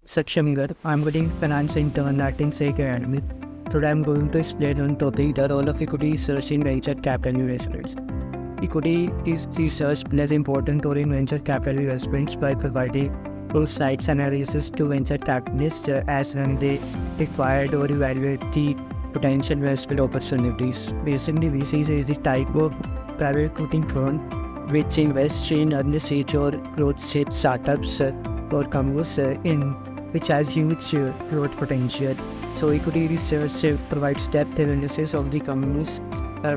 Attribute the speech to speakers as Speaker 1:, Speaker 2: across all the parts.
Speaker 1: Sakshamgar. I'm getting finance intern at inSAKE Academy. Today I'm going to explain on topic the role of equity research in venture capital investments. Equity research plays an important role in venture capital investments by providing insights analysis to venture capitalists as when they required or evaluate the potential investment opportunities. Basically, VCs is the type of private equity firm which invests in early stage or growth stage startups or companies in which has huge growth potential. So equity research provides depth analysis of the companies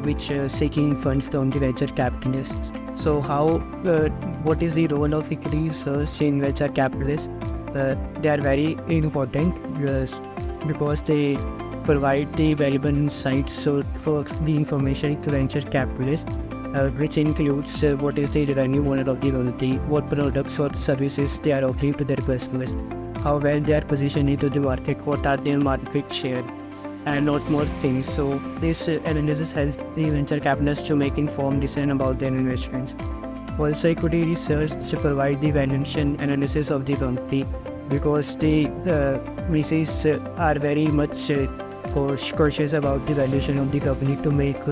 Speaker 1: which are seeking funds from the venture capitalists. So what is the role of equity research in venture capitalists? They are very important because they provide the valuable insights for the information to venture capitalists, which includes what is the revenue model of the company, what products or services they are offering to their customers, how well they are positioned into the market, what are their market share, and lot more things. So this analysis helps the venture capitalists to make informed decisions about their investments. Also, equity research to provide the valuation analysis of the company because the VCs are very much cautious about the valuation of the company to make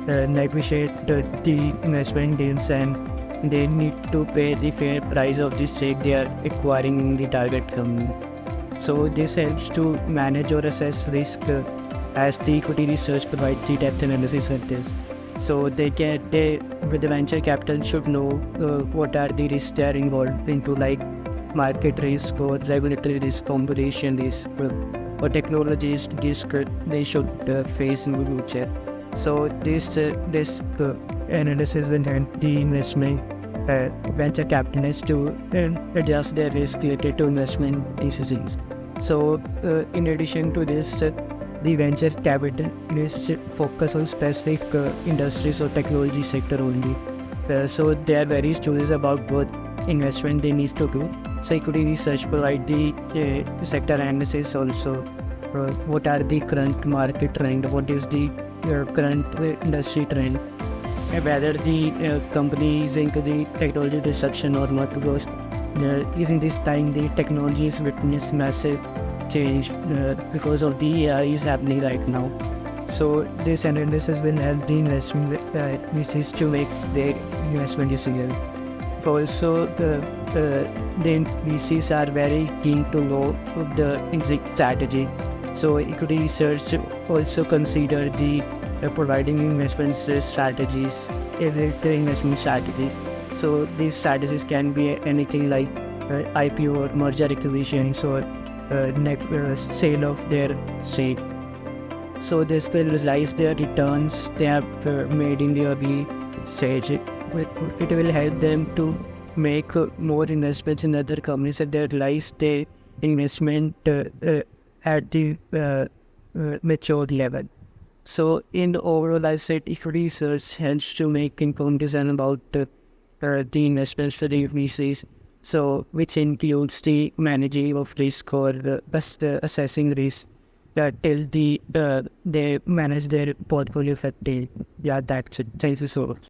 Speaker 1: negotiate the investment deals, and they need to pay the fair price of the stake they are acquiring in the target company. So this helps to manage or assess risk as the equity research provides the depth analysis of this. So with the venture capital should know what are the risks they are involved into, like market risk or regulatory risk, competition risk, or technologies risk they should face in the future. So this risk analysis will help the investment venture capitalists to adjust their risk related to investment decisions. So in addition to this, the venture capitalists focus on specific industries or technology sector only. So they are very curious about what investment they need to do. So equity research provide the sector analysis also. What are the current market trend? What is the current industry trend? Whether the company is into the technology disruption or not, because in this time the technology is witness massive change because of the AI is happening right now. So this analysis will help the investment VCs to make their investment decision. Also, the VCs are very keen to know the exit strategy. So equity research also consider the providing investment strategies, exit investment strategies. So these strategies can be anything like IPO or merger acquisitions or sale of their stake. So this will realize their returns they have made in the early stage. It will help them to make more investments in other companies and they realize their investment at the mature level. So in overall, I said equity research helps to make informed decisions about the investments for the VCs. So which includes the managing of risk or assessing risk till they manage their portfolio effectively. Yeah, that's it. Thank you so much.